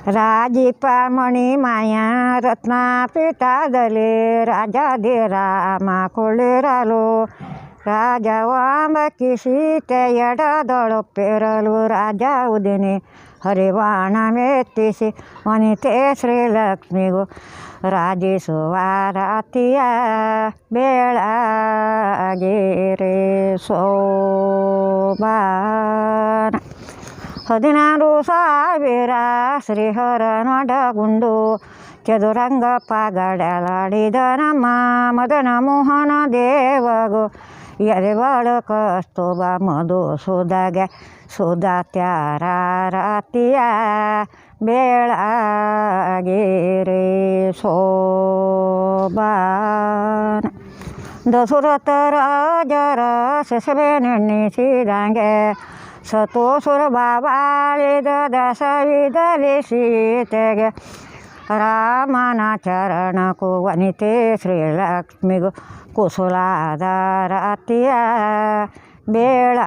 ರಾಜೀಪ ಮಣಿ ಮಾಯ ರತ್ನಪೀಠದಲ್ಲಿ ರಾಜಾಧಿರಾಮ ಕುಳಿರಲು ರಾಜವಾಂಬಕಿ ಸೀತೆ ಎಡದೊಳಪ್ಪೆರಲು ರಾಜ ಉದಿನಿ ಹರಿವಾಣ ಮೆತ್ತಿಸಿ ವನಿತೆ ಶ್ರೀಲಕ್ಷ್ಮಿಗೂ ರಾಜಿಸುವ ರಾತಿಯ ಬೆಳಗಿರೆ ಶೋಭಾನ 16,000 ಶ್ರೀಹರನೊಡಗುಂಡು ಚದುರಂಗ ಪಗಡಲಾಡಿದ ನಮ್ಮ ಮದನ ಮೋಹನ ದೇವಗು ಎರೆವಾಳ ಕಸ್ತೂಬ ಮಧುಸೂದಗೆ ಸುಧಾತ್ಯಾರ ರಾತಿಯ ಬೆಳಗಿರೆ ಶೋಭಾನ ದಶರಥ ರಾಜರ ಸೆಸವೆನೆನ್ನಿಸಿದಂಗೆ ಸತೋಸುರ ಬಾಳಿದ ದಶವಿಧಲಿ ಸೀತೆಗೆ ರಾಮನ ಚರಣಕ್ಕೂ ವನಿತೆ ಶ್ರೀಲಕ್ಷ್ಮಿಗೂ ಕುಸುಲಾದ ರಾತಿಯ ಬೆಳಗಿರೆ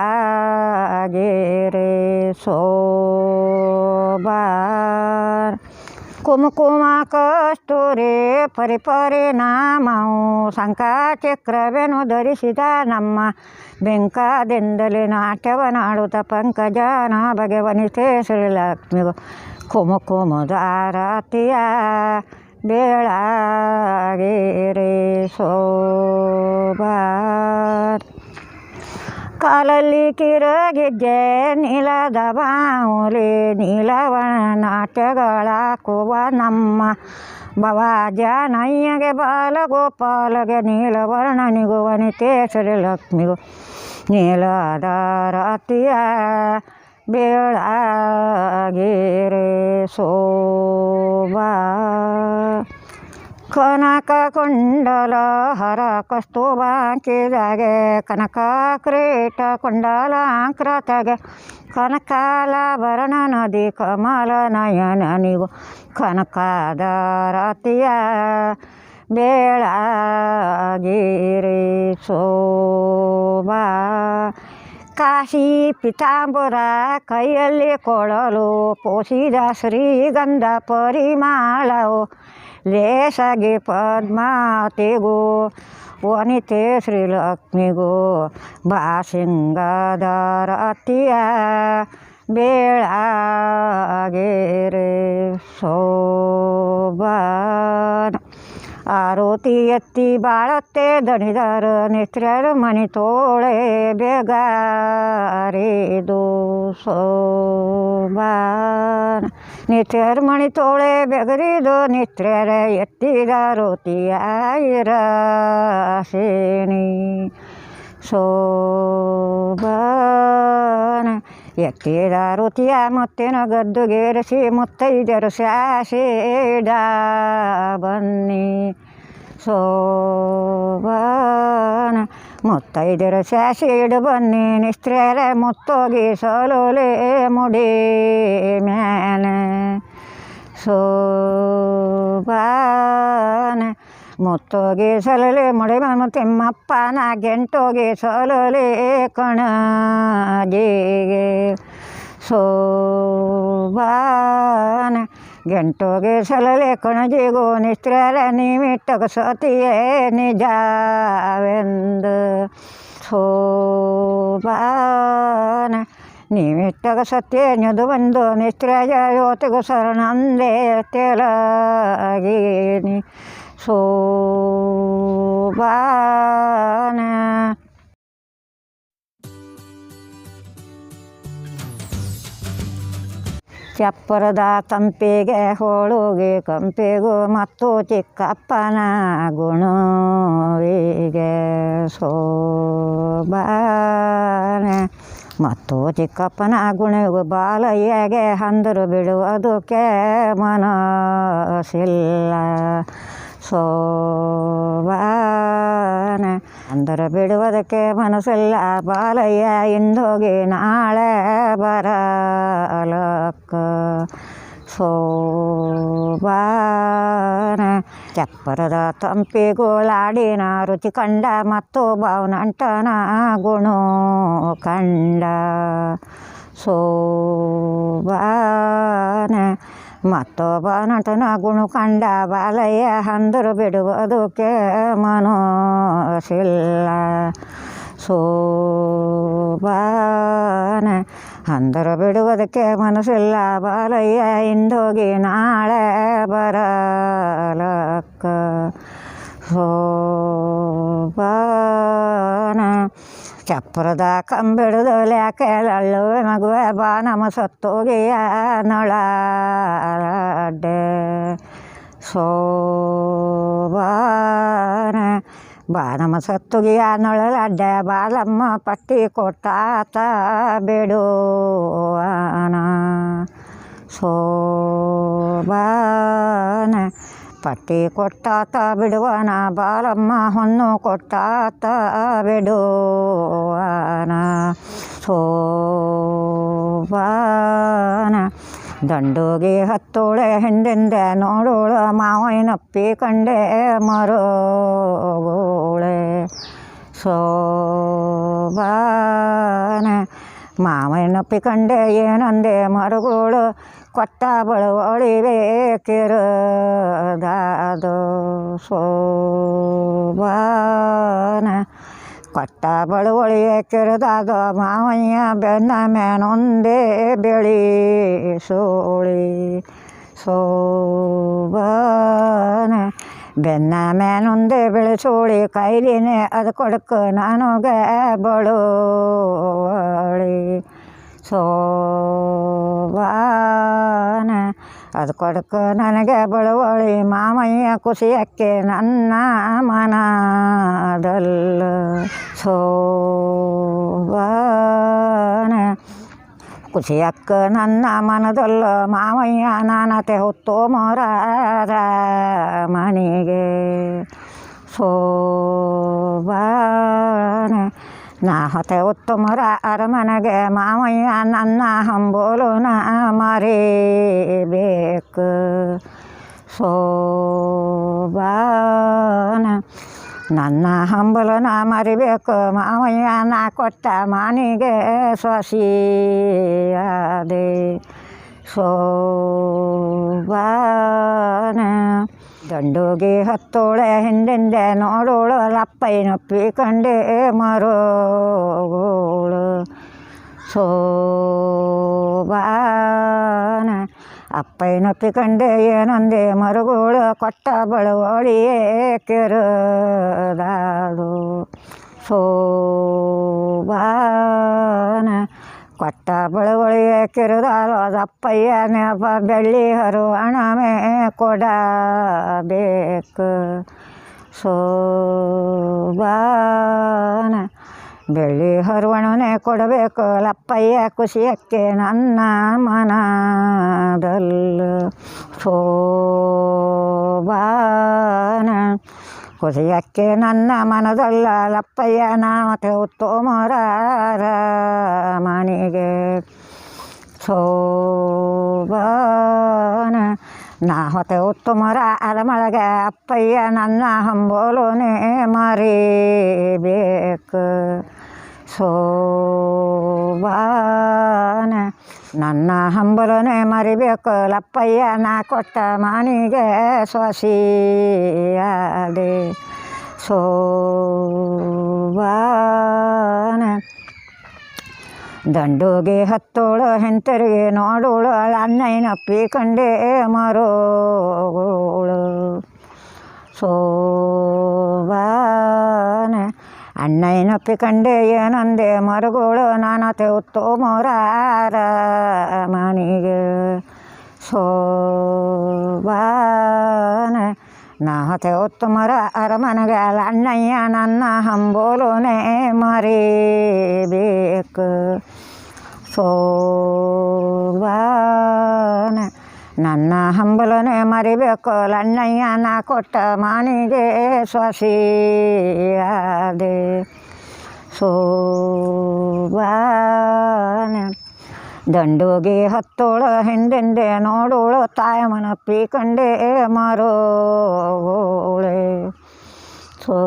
ಶೋಭಾನ ಕುಮಕುಮ ಕಸ್ತೂರಿ ಪರಿಪರಿಣಾಮವು ಶಂಖಚಕ್ರವೆನು ಧರಿಸಿದ ನಮ್ಮ ಬೆಂಕದಿಂದಲೇ ನಾಟ್ಯವನಾಡುತ್ತ ಪಂಕಜನ ಬಗೆ ವನಿತೆ ಶ್ರೀಲಕ್ಷ್ಮಿಗೂ ಕುಮಕುಮದ ರಾತಿಯ ಬೆಳಗಿರೆ ಶೋಭಾನ ಕಾಲಲ್ಲಿ ಕಿರಗಿದ್ದೆ ನೀಲದ ಬಾವುಲಿ ನೀಲವಣ ನಾಟ್ಯಗಳಾಕುವ ನಮ್ಮ ಭವಜನಯ್ಯಗೆ ಬಾಲಗೋಪಾಲಗೆ ನೀಲವರ್ಣನಿಗೂ ವನಿತೆ ಶ್ರೀಲಕ್ಷ್ಮಿಗೂ ನೀಲದ ರಾತಿಯ ಬೆಳಗಿರೆ ಶೋಭಾ ಕನಕ ಕುಂಡಲ ಹರ ಕಸ್ತೂಬಾಕಿದಾಗೆ ಕನಕ ಕ್ರೀಟ ಕುಂಡಲಾಂಕ್ರತೆಗೆ ಕನಕಾಲಾಭರಣ ನದಿ ಕಮಲ ನಯನನಿಗೂ ಕನಕದ ರಾತಿಯ ಬೆಳಗಿರೆ ಶೋಭಾ ಕಾಶಿ ಪೀತಾಂಬರ ಕೈಯಲ್ಲಿ ಕೊಳಲು ಪೋಷಿದ ಶ್ರೀಗಂಧ ಪರಿಮಳವು ಲೇಸಗೆ ಪದ್ಮಾವತಿಗೂ ವನಿತೆ ಶ್ರೀಲಕ್ಷ್ಮಿಗೂ ಬಾಸಿಂಗದ ರಾತಿಯ ಬೆಳಗಿರೆ ಶೋಭಾನ ಆರೋತಿ ಎತ್ತಿ ಬಾಳತ್ತೆ ದಣಿದರ ನಿತ್ರ್ಯರ ಮಣಿ ತೋಳೆ ಬೇಗಾರಿದು ಶೋಭಾನ ನಿತ್ರ್ಯರ ಮಣಿ ತೋಳೆ ಬೆಗರಿದು ನಿತ್ರ್ಯರ ಎತ್ತಿದ ರೋತಿಯ ಇರಾಸೇನಿ ಶೋಭಾನ ಎತ್ತಿದ ರುತಿಯ ಮುತ್ತಿನ ಗದ್ದುಗೇರಿಸಿ ಮುತ್ತೈದೆರು ಶಾಸೇಡ ಬನ್ನಿ ಶೋಭಾನ ಮುತ್ತೈದೆರು ಶಾಸೇಡು ಬನ್ನಿ ನಿಸ್ತ್ರ್ಯರ ಮುತ್ತೋಗಿ ಸಲೋಲೆ ಮುಡಿ ಮ್ಯಾನ ಶೋಭಾನ ಮುತ್ತೋಗಿ ಸಲಲೆ ಮುಡಿ ಮನು ತಿಮ್ಮಪ್ಪನ ಗೆಂಟೋಗಿ ಸಲಲೆ ಕಣಜಿಗೆ ಶೋಭಾನ ಗೆಂಟೋಗಿ ಸಲಲೆ ಕಣಜಿಗೂ ನಿಸ್ತ್ರ್ಯರ ನಿಮಿಟ್ಟಗ ಸತಿಯೇ ನಿಜವೆಂದು ಶೋಭಾನ ನಿಮಿಟ್ಟಗ ಸತ್ಯನ್ಯದು ಬಂದು ನಿಸ್ತ್ರ್ಯ ಯೋತಿಗೂ ಶರಣಂದೇ ತೆಲಗೀನಿ ಶೋಭಾನ ಚಪ್ಪರದ ತಂಪಿಗೆ ಹೋಳುಗೆ ಕಂಪಿಗೂ ಮತ್ತು ಚಿಕ್ಕಪ್ಪನ ಗುಣವಿಗೆ ಶೋಭಾನ ಮತ್ತು ಚಿಕ್ಕಪ್ಪನ ಗುಣಿಗೂ ಬಾಲಯ್ಯಗೆ ಹಂದರು ಬಿಡುವುದಕ್ಕೆ ಮನಸ್ಸಿಲ್ಲ ಶೋಭಾನ ಅಂದರೆ ಬಿಡುವುದಕ್ಕೆ ಮನಸ್ಸಿಲ್ಲ ಬಾಲಯ್ಯ ಇಂದೋಗಿ ನಾಳೆ ಬರಲಕ್ಕ ಶೋಭಾನ ಚಪ್ಪರದ ತಂಪಿಗೋಳಾಡಿನ ರುಚಿ ಕಂಡ ಮತ್ತು ಭಾವನಂಟನ ಗುಣ ಕಂಡ ಶೋಭಾನ ಮತ್ತೊಬ್ಬ ನಟನ ಗುಣ ಕಂಡ ಬಾಲಯ್ಯ ಅಂದರು ಬಿಡುವುದಕ್ಕೆ ಮನಸ್ಸಿಲ್ಲ. ಶೋಭಾನೆ ಅಂದರು ಬಿಡುವುದಕ್ಕೆ ಮನಸ್ಸಿಲ್ಲ ಬಾಲಯ್ಯ ಇಂದೋಗಿ ನಾಳೆ ಬರಲಕ್ಕ. ಶೋಭಾನೆ ಚಪ್ಪರದ ಕಂಬಿಡಿದು ಲ್ಯಾಕೆಲಳ್ಳುವೆ ಮಗುವೆ ಬಾ ನಮ್ಮ ಸತ್ತೋಗಿಯ ನೊಳಾಡೆ. ಶೋಭಾನೆ ಬಾ ನಮ್ಮ ಸತ್ತುಗಿಯ ನೊಳಲಡ್ಡೆ ಬಾಲಮ್ಮ ಪಟ್ಟಿ ಕೊಟ್ಟಾತ ಬಿಡುವನ. ಶೋಭಾನೆ ಪಟ್ಟಿ ಕೊಟ್ಟಾತ ಬಿಡುವನ ಬಾಲಮ್ಮ ಹೊನ್ನು ಕೊಟ್ಟಾತ ಬಿಡುವನ. ಶೋಭಾನೆ ದಂಡುಗೆ ಹತ್ತೋಳೆ ಹಿಂದಿಂದೆ ನೋಡೋಳು ಮಾವಯ್ಯನಪ್ಪಿ ಕಂಡೆ ಮರೋಗೋಳೆ. ಶೋಭಾನೆ ಮಾವಯ್ಯನಪ್ಪಿ ಕಂಡೆ ಏನಂದೆ ಮರುಗೋಳು ಕೊಟ್ಟ ಬಳುವಳಿವೆ ಕಿರದಾದು. ಶೋಭಾನೆ ಕೊಟ್ಟ ಬಳುವಳಿಗೆ ಕಿರದಾದು ಮಾವಯ್ಯ ಬೆನ್ನ ಮೇನೊಂದೇ ಬೆಳಿ ಸೋಳಿ. ಶೋಭಾನೆ ಬೆನ್ನ ಮೇನೊಂದೇ ಬೆಳೆಸೋಳಿ ಕೈಲಿನೇ ಅದು ಕೊಡಕು ನನಗೆ ಬಳುವಳಿ. ಶೋಭಾನೆ ಅದು ಕೊಡಕು ನನಗೆ ಬಳುವಳಿ ಮಾಮಯ್ಯ ಖುಷಿಯಕ್ಕೆ ನನ್ನ ಮನದಲ್ಲ. ಶೋಭಾನೆ ಖುಷಿಯಕ್ಕ ನನ್ನ ಮನದಲ್ಲ ಮಾಮಯ್ಯ ನಾನತೆ ಹೊತ್ತು ಮೊರಾರ ಮನೆಗೆ. ಶೋಭಾನೆ ನಾ ಹೊತೆ ಹೊತ್ತು ಮೊರ ಅರಮನೆಗೆ ಮಾಮಯ್ಯ ನನ್ನ ಹಂಬೋಲು ನಾ ಮರಿಬೇಕು. ಶೋಭಾನೆ ನನ್ನ ಹಂಬಲು ನಾ ಮರಿಬೇಕು ಮಾವಯ್ಯ ನಾ ಕೊಟ್ಟ ಮಾನಿಗೆ ಸೊಸಿಯಾದೆ. ಶೋಭಾನೆ ದಂಡುಗೆ ಹತ್ತೋಳೆ ಹಿಂದಿಂದೆ ನೋಡೋಳು ಲಪ್ಪಯ್ಯನಪ್ಪಿ ಕಂಡೆ ಮರೋಗೋಳು. ಶೋಭಾನೆ ಅಪ್ಪಯ್ಯನಪ್ಪಿ ಕಂಡೆ ಏನಂದೆ ಮರುಗೋಳು ಕೊಟ್ಟ ಬಳುವಳಿಯೇ ಕಿರದಾಳು. ಶೋಭಾನೆ ಕೊಟ್ಟ ಬಳುವಳಿಯೇ ಕಿರದಾಳು ಅದಪ್ಪಯ್ಯನ ಬೆಳ್ಳಿ ಹರುವಣಮೆ ಕೊಡಬೇಕು. ಶೋಭಾನೆ ಬೆಳ್ಳಿ ಹರುವಣನೆ ಕೊಡಬೇಕು ಲಪ್ಪಯ್ಯ ಖುಷಿಯಕ್ಕೆ ನನ್ನ ಮನದಲ್ಲ. ಶೋಭಾನೆ ಖುಷಿಯಕ್ಕೆ ನನ್ನ ಮನದಲ್ಲ ಲಪ್ಪಯ್ಯ ನಾಮತೆ ಹೊತ್ತು ಮೊರಾರ ಮನೆಗೆ. ಶೋಭಾನೆ ನಾ ಹೊತೆ ಹೊತ್ತು ಮೊರ ಅರಮಳಗೆ ಅಪ್ಪಯ್ಯ ನನ್ನ ಹಂಬೋಲುನೇ ಮರಿಬೇಕು. ಶೋಭಾನೆ ನನ್ನ ಹಂಬಲನೆ ಮರಿಬೇಕು ಲಪ್ಪಯ್ಯ ನಾ ಕೊಟ್ಟ ಮಾನಿಗೆ ಸೊಸಿಯಾದೆ. ಶೋಭಾನೆ ದಂಡುಗೆ ಹತ್ತೋಳು ಹಿಂತಿರುಗಿ ನೋಡೋಳು ಅಣ್ಣಯ್ಯನಪ್ಪಿ ಕಂಡೆ ಮರೋಗೋಳು. ಶೋಭಾನೆ ಅಣ್ಣಯ್ಯನಪ್ಪಿ ಕಂಡೆ ಏನಂದೆ ಮರುಗೋಳು ನಾನತೆ ಹೊತ್ತು ಮೊರಾರ ಮನೆಗೆ. ಶೋಭಾನೆ ನಾ ಹೊತೆ ಹೊತ್ತು ಮೊರ ಅರಮನೆಗೆ ಅಣ್ಣಯ್ಯ ನನ್ನ ಹಂಬೋಲುನೇ ಮರಿಬೇಕು. ಶೋಭಾನೆ ನನ್ನ ಹಂಬಲನೆ ಮರಿಬೇಕು ಅಣ್ಣಯ್ಯ ನಾ ಕೊಟ್ಟ ಮಾನಿಗೆ ಸೊಸಿಯಾದೆ. ಶೋಭಾನೆ ದಂಡುಗೆ ಹತ್ತೋಳು ಹಿಂದಿಂದೆ ನೋಡೋಳು ತಾಯಮ್ಮನಪ್ಪಿ ಕಂಡೆ ಮರೋಗೋಳೆ. ಶೋಭಾನೆ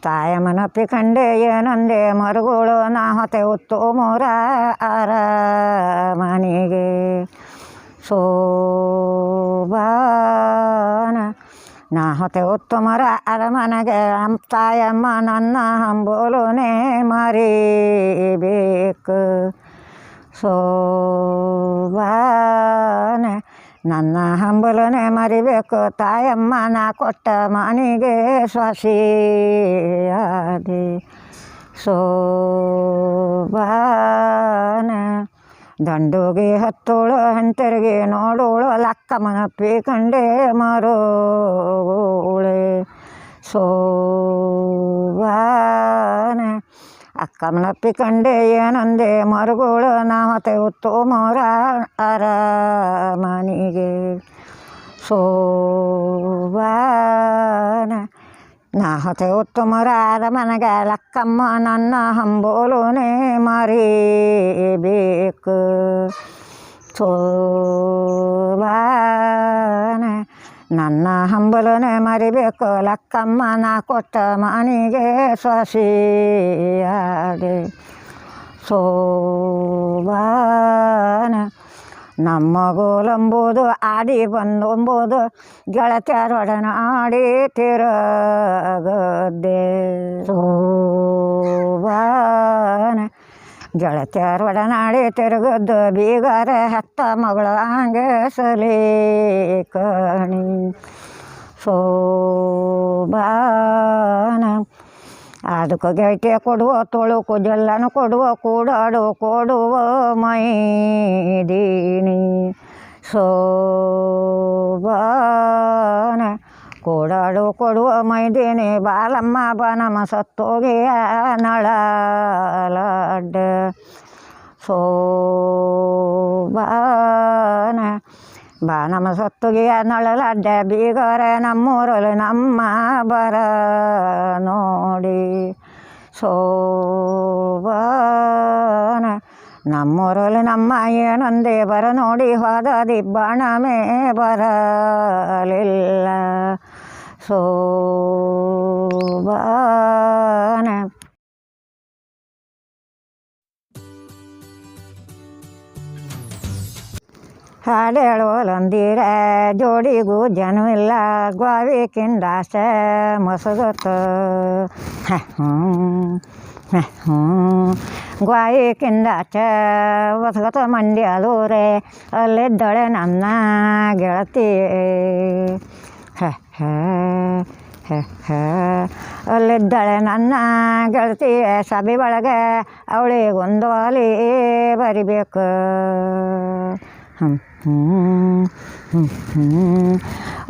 ತಾಯಮ್ಮನಪ್ಪಿ ಕಂಡೆ ಏನಂದೆ ಮರುಗೋಳು ನಾ ಹೊತೆ ಹೊತ್ತು ಮೊರಾರ ಮನೆ. ಶೋಭಾನ ನಾ ಹೊತೆ ಉತ್ತಮರ ಅರಮನೆಗೆ ತಾಯಮ್ಮ ನನ್ನ ಹಂಬೋಲುನೇ ಮರಿಬೇಕು ಶೋಭಾನ ನನ್ನ ಹಂಬಲನೆ ಮರಿಬೇಕು ತಾಯಮ್ಮ ನಾ ಕೊಟ್ಟ ಮನೆಗೆ ಸ್ವಾಸಿಯಾದೆ ಶೋಭಾನ ದಂಡುಗೆ ಹತ್ತೋಳು ಹಿಂತಿರುಗಿ ನೋಡೋಳು ಲಕ್ಕಮ್ಮನಪ್ಪಿ ಕಂಡೆ ಮರೋಳೆ ಶೋಭಾನ ಅಕ್ಕಮ್ಮನಪ್ಪಿ ಕಂಡೆ ಏನಂದೆ ಮರುಗೋಳು ನಾ ಹೊತೆ ಉತ್ತು ಮೋರ ಅರಮನೆಗೆ ಶೋಭಾನ ನಾ ಹೊತೆ ಉತ್ತಮರ ಅರಮನೆಗೆ ಲಕ್ಕಮ್ಮ ನನ್ನ ಹಂಬೋಲುನೇ ಮರಿಬೇಕು ಶೋಭಾನ ನನ್ನ ಹಂಬಲನೆ ಮರಿಬೇಕು ಲಕ್ಕಮ್ಮ ನಾ ಕೊಟ್ಟ ಮನೆಗೆ ಸ್ವಾಸಿಯಾದೆ ಶೋಭಾನ ನಮ್ಮ ಗೋಲಂಬುದು ಆಡಿ ಬಂದೊಂಬುದು ಗೆಳತಿಯರೊಡನೆ ಆಡಿ ತಿರುಗದೆ ಶೋಭಾನ ಗೆಳತಿಯರೊಡನೆ ಆಡಿ ತಿರುಗದ್ದು ಬೀಗರೆ ಹೆತ್ತ ಮಗಳು ಹಂಗೆ ಸಲಿ ಕಣಿ ಶೋಭಾನ ಅದಕ್ಕೆ ಗೆಳತಿಯ ಕೊಡುವ ತೊಳುಕು ಜಲ್ಲನು ಕೊಡುವ ಕೂಡಾಡು ಕೊಡುವ ಮೈದೀನಿ ಶೋಭಾನ ಕೂಡಾಡು ಕೊಡುವ ಮೈದೀನಿ ಬಾಲಮ್ಮ ಬನಮ ಸತ್ತೋಗಿಯ ನಳಲಾಡ ಶೋಭಾನ ಬಾನಮ ಸತ್ತುಗಿಯ ನಳಲಾಡ್ಡ ಬೀಗರೆ ನಮ್ಮೂರಲ್ಲಿ ನಮ್ಮ ಬರ ನೋಡಿ ಶೋಭಾನ ನಮ್ಮೂರಲ್ಲಿ ನಮ್ಮ ಏನೊಂದೇ ಬರ ನೋಡಿ ಹೋದ ದಿಬ್ಬಣಮೇ ಬರಲಿಲ್ಲ ಶೋಭಾನ ಹಾಡು ಹೇಳುವಲ್ಲೊಂದಿರ ಜೋಡಿಗೂ ಜನವಿಲ್ಲ ಗ್ವಾವಿಕಿಂದಾಸ ಮೊಸಗೊತ್ತು ಗ್ವಾಯಿಕಿಂದಾಚ ಹೊಸಗತ ಮಂಡ್ಯದೂರೆ ಅಲ್ಲಿದ್ದಳೆ ನನ್ನ ಗೆಳತಿ ಅಲ್ಲಿದ್ದಳೆ ನನ್ನ ಗೆಳತಿ ಸಭೆ ಒಳಗೆ ಅವಳಿಗೊಂದು ಅಲಿ ಬರಿಬೇಕು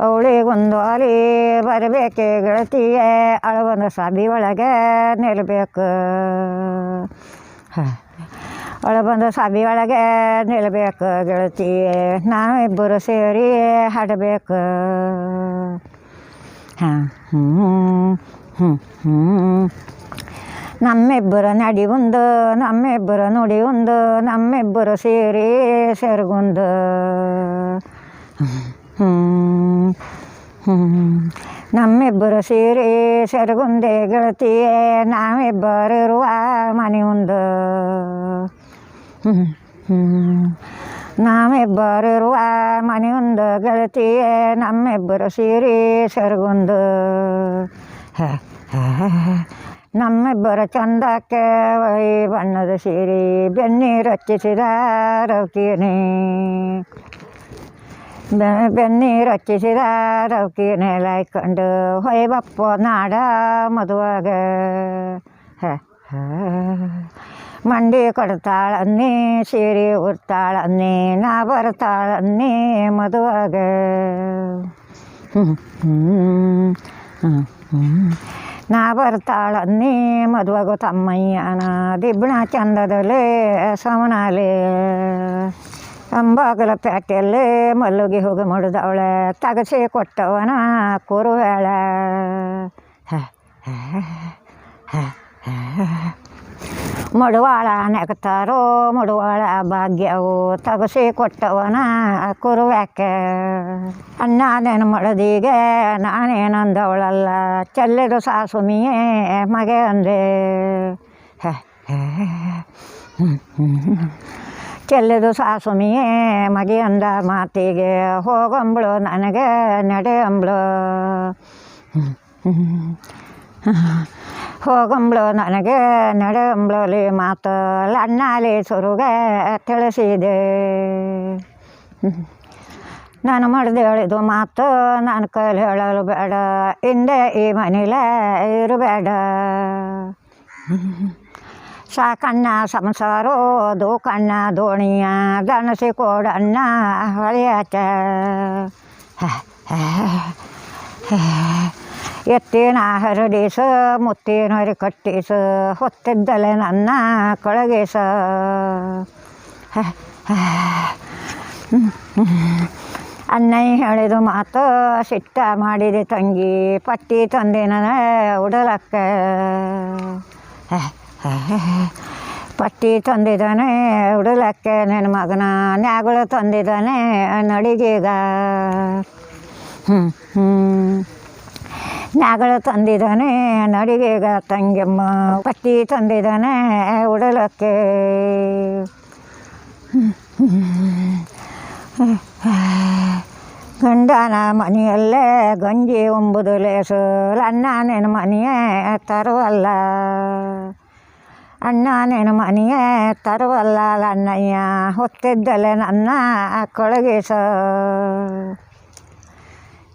ಅವಳಿಗೊಂದು ಅಲಿ ಬರಬೇಕೆ ಗೆಳತಿಯೇ ಅವಳೊಂದು ಸಭೆ ಒಳಗೆ ನಿಲ್ಲಬೇಕು ಅವಳೊಂದು ಸಭೆ ಒಳಗೆ ನಿಲ್ಲಬೇಕು ಗೆಳತಿಯೇ ನಾವಿಬ್ಬರು ಸೇರಿ ಹಾಡಬೇಕು ನಮ್ಮಿಬ್ಬರ ನಡಿ ಒಂದು ನಮ್ಮಿಬ್ಬರ ನುಡಿ ಒಂದು ನಮ್ಮಿಬ್ಬರು ಸೇರಿ ಸೆರಗೊಂದು ನಮ್ಮಿಬ್ಬರು ಸೇರಿ ಸೆರಗುಂದೆ ಗೆಳತಿಯೇ ನಾವಿಬ್ಬರಿರುವ ಮನೆ ಒಂದು ನಾವಿಬ್ಬರಿರುವ ಮನೆ ಒಂದು ಗೆಳತಿಯೇ ನಮ್ಮಿಬ್ಬರು ಸೇರಿ ಸೆರಗೊಂದು ನಮ್ಮಿಬ್ಬರ ಚಂದಕ್ಕೆ ವೈ ಬಣ್ಣದ ಸೀರೆ ಬೆನ್ನೀರು ಹಚ್ಚಿಸಿದ ರೌಕಿನೇ ಬೆನ್ನೀರು ಹಚ್ಚಿಸಿದ ರೌಕಿನೇ ಲಾಯ್ಕೊಂಡು ಹೊಯ್ಬಪ್ಪ ನಾಡ ಮದುವಾಗ ಮಂಡಿ ಕೊಡ್ತಾಳನ್ನಿ ಸೀರೆ ಉಡ್ತಾಳನ್ನಿ ನಾ ಬರ್ತಾಳನ್ನಿ ಮದುವಾಗ ನಾ ಬರ್ತಾಳನ್ನಿ ಮದುವೆಗೂ ತಮ್ಮಯ್ಯನ ದಿಬ್ಬಣ ಚಂದದಲ್ಲಿ ಸಮನಾಲೆ ಅಂಬಾಗಲ ಪೇಟೆಯಲ್ಲಿ ಮಲ್ಲಿಗೆ ಹೋಗಿ ಮುಡಿದವಳೆ ತಗಸಿ ಕೊಟ್ಟವನ ಕುರುವೇಳ ಮಡುವಾಳ ನೆಗ್ತಾರೋ ಮಡುವಾಳ ಭಾಗ್ಯವು ತಗಸಿ ಕೊಟ್ಟವನ ಕುರುವ್ಯಾಕೆ ಅಣ್ಣನೇನು ಮಡದಿಗೆ ನಾನೇನಂದವಳಲ್ಲ ಚೆಲ್ಲಿದು ಸಾಸುಮಿಯೇ ಮಗೆ ಅಂದೆ ಚೆಲ್ಲಿದು ಸಾಸುಮಿಯೇ ಮಗಿ ಅಂದ ಮಾತಿಗೆ ಹೋಗಂಬ್ಳು ನನಗೆ ನಡೆ ಅಂಬ್ಳು ಹೋಗಂಬ್ಳು ನನಗೆ ನಡೆ ಅಂಬ್ಳಲಿ ಮಾತು ಲಣ್ಣಾಲಿ ಸುರುಗೆ ತಿಳಿಸಿದೆ. ನಾನು ಮಾಡ್ದೆ ಹೇಳಿದು ಮಾತು ನನ್ನ ಕೈಲಿ ಹೇಳಲು ಬೇಡ, ಹಿಂದೆ ಈ ಮನೇಲೆ ಇರಬೇಡ. ಸಾಕಣ್ಣ ಸಂಸಾರೋ ದೂಕಣ್ಣ ದೋಣಿಯ ದನಸಿ ಕೊಡಣ್ಣ ಹೊಳೆಯಾಚ. ಎತ್ತಿನ ಹರಡಿಸು ಮುತ್ತಿನ ಹರಿ ಕಟ್ಟಿಸು ಹೊತ್ತಿದ್ದಲೆ ನನ್ನ ಕೊಳಗಿಸ. ಅಣ್ಣಯ್ಯ ಹೇಳಿದು ಮಾತು ಸಿಟ್ಟ ಮಾಡಿದೆ ತಂಗಿ, ಪಟ್ಟಿ ತಂದಿನ ಉಡಲಕ್ಕೆ. ಪಟ್ಟಿ ತಂದಿದ್ದಾನೆ ಉಡಲಕ್ಕೆ ನಿನ್ನ ಮಗನ, ನ್ಯಾಗಳು ತಂದಿದ್ದಾನೆ ನಡಿಗೀಗ. ನ್ಯಾಗಳು ತಂದಿದ್ದಾನೆ ನಡಿಗೀಗ ತಂಗಿಯಮ್ಮ, ಪಟ್ಟಿ ತಂದಿದ್ದಾನೆ ಉಡಲಕ್ಕೆ. ಗಂಡನ ಮನೆಯಲ್ಲೇ ಗಂಜಿ ಉಂಬುದು ಲೇಸು, ಅಣ್ಣ ನಿನ್ನ ಮನೆಯೇ ತರುವಲ್ಲ. ಅಣ್ಣ ನಿನ್ನ ಮನೆಯೇ ತರುವಲ್ಲ ಅಣ್ಣಯ್ಯ, ಹೊತ್ತಿದ್ದಲೆ ನನ್ನ ಕೊಳಗಿಸ.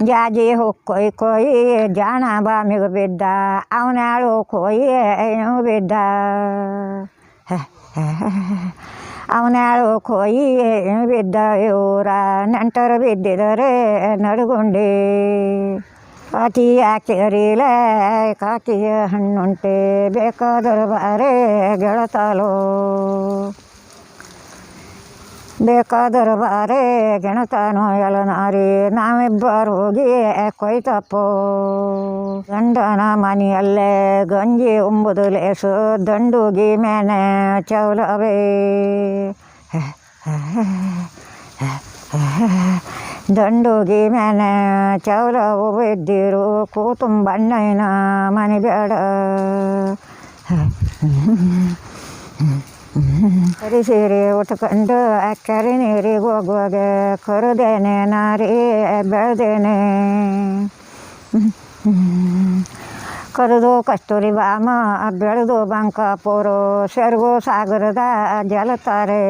ಜಾಜಿ ಹೋಗಿ ಕೊಯ್ ಜಾಣ ಬಾಮಿಗೆ ಬಿದ್ದ, ಅವನಾಳು ಕೊಯ್ ಬಿದ್ದ. ಅವನಾಳು ಕೊಯ್ ಬಿದ್ದ. ಇವರ ನೆಂಟರು ಬಿದ್ದಿದರೆ ನಡುಗುಂಡಿ. ಕಾಕಿಯ ಕೆರೀಲೆ ಕಾಕಿಯ ಹಣ್ಣುಂಟೆ, ಬೇಕಾದರೂ ಬಾರೆ ಗೆಳತಾಲೋ. ಬೇಕಾದರೂ ಬಾರೆ ಗೆಣತಾನೋ ಎಲನಾರಿ, ನಾವಿಬ್ಬರು ಹೋಗಿ ಕೊಯ್ತಪ್ಪೋ. ಗಂಡನ ಮನೆಯಲ್ಲೇ ಗಂಜಿ ಉಂಬುದು ಲೇಸು, ದಂಡುಗಿ ಮೇನೆ ಚೌಲವೇ. ದಂಡುಗಿ ಮೇನೆ ಚೌಲವು ಬಿದ್ದಿರು, ಕೂತುಂಬಣ್ಣಯ್ಯನ ಮನೆ ಬೇಡ. ಕರಿ ಸೀರೆ ಉಟ್ಕೊಂಡು ಕೆರೆ ನೀರಿಗೆ ಹೋಗುವಾಗ ಕರುದೇನೆ ನಾರಿ ಬೆಳೆದೇನೆ. ಕರೆದು ಕಸ್ತೂರಿ ಬಾಮ ಬೆಳೆದು ಬಂಕಾಪುರು, ಸೆರಗು ಸಾಗರದ ಜಲತಾರೆ.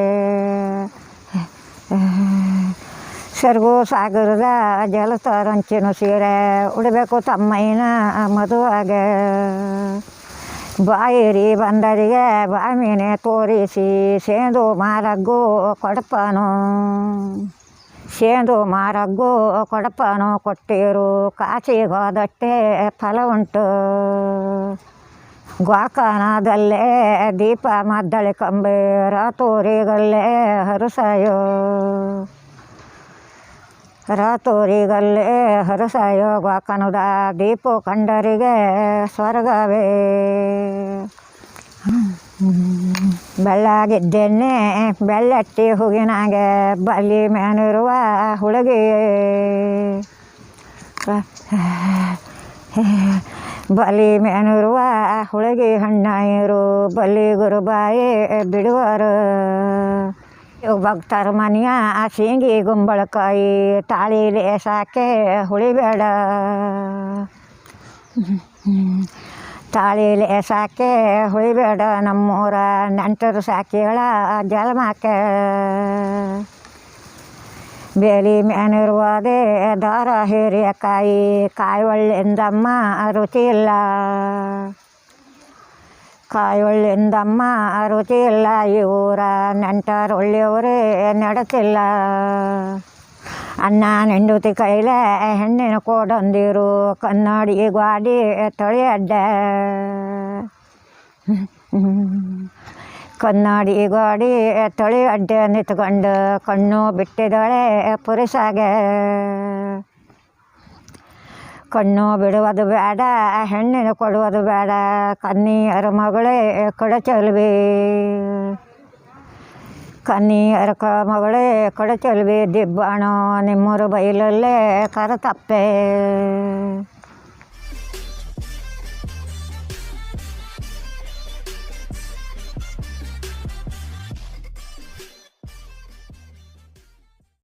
ಸೆರಗು ಸಾಗರದ ಜಲತಾರಂಚಿನ ಸೀರೆ ಉಡಬೇಕು ತಮ್ಮಯ್ಯನ ಮದುವೆಗೆ. ಬಾಯಿರಿ ಬಂದರಿಗೆ ಬಾಮಿನೆ ತೋರಿಸಿ, ಸೇಂದು ಮಾರಗ್ಗು ಕೊಡಪನು. ಸೇಂದು ಮಾರಗ್ಗು ಕೊಡಪನು ಕೊಟ್ಟಿರು, ಕಾಸಿಗೋದಷ್ಟೇ ಫಲ ಉಂಟು. ಗ್ವಾಕನದಲ್ಲೇ ದೀಪ ಮದ್ದಳೆ ಕಂಬೆ, ರಾತೋರಿಗಲ್ಲೇ ಹರಸಾಯೋ. ರಾತೋರಿಗಲ್ಲೇ ಹರಸಾಯೋ ಗ್ವಾಕನದ ದೀಪ ಕಂಡರಿಗೆ ಸ್ವರ್ಗವೇ. ಬೆಳ್ಳಗಿದ್ದೆನ್ನೆ ಬೆಳ್ಳಟ್ಟಿ ಹೂಗಿನಾಗೆ, ಬಲಿ ಮೇನಿರುವ ಹುಡುಗಿ. ಬಲಿ ಮೇನಿರುವ ಹುಡುಗಿ ಹಣ್ಣಾಯಿರು, ಬಲಿ ಗುರುಬಾಯಿ ಬಿಡುವರು. ಭಕ್ತರ ಮನೆಯ ಶೇಂಗಿ ಗುಂಬಳಕಾಯಿ, ತಾಳಿಲಿ ಸಾಕೆ ಹುಳಿಬೇಡ. ತಾಳಿಲಿ ಸಾಕೆ ಹುಳಿಬೇಡ, ನಮ್ಮೂರ ನೆಂಟರು ಸಾಕೇಳ ಜಲಮಾಕೆ. ಬೇಲಿ ಮೇನಿರುವುದೇ ದಾರ ಹೀರೆಕಾಯಿ, ಕಾಯಿ ಒಳ್ಳೆಂದಮ್ಮ ರುಚಿ ಇಲ್ಲ. ಕಾಯಿ ಒಳ್ಳೆಂದಮ್ಮ ರುಚಿ ಇಲ್ಲ, ಈ ಊರ ನೆಂಟರು ಒಳ್ಳೆಯವರೇ ನಡತಿಲ್ಲ. ಅಣ್ಣ ಹೆಂಡತಿ ಕೈಲೆ ಹೆಣ್ಣಿನ ಕೋಡಂದಿರು, ಕನ್ನಡಿ ಗಾಡಿ ತೊಳೆ ಅಡ್ಡ. ಕನ್ನಡಿ ಗಾಡಿ ತೊಳೆ ಅಡ್ಡ ನಿಂತ್ಕೊಂಡು ಕಣ್ಣು ಬಿಟ್ಟಿದ್ದಾಳೆ ಪುರುಷಾಗೆ. ಕಣ್ಣು ಬಿಡುವುದು ಬೇಡ, ಹೆಣ್ಣಿನ ಕೊಡುವುದು ಬೇಡ, ಕನ್ನಿಯರ ಮಗಳೇ ಕೊಡಚಲ್ವಿ. ಕನ್ನಿಯರ ಮಗಳೇ ಕೊಡಚಲ್ವಿ, ದಿಬ್ಬಾಣೋ ನಿಮ್ಮೂರು ಬೈಲಲ್ಲೇ ಕರತಪ್ಪೆ.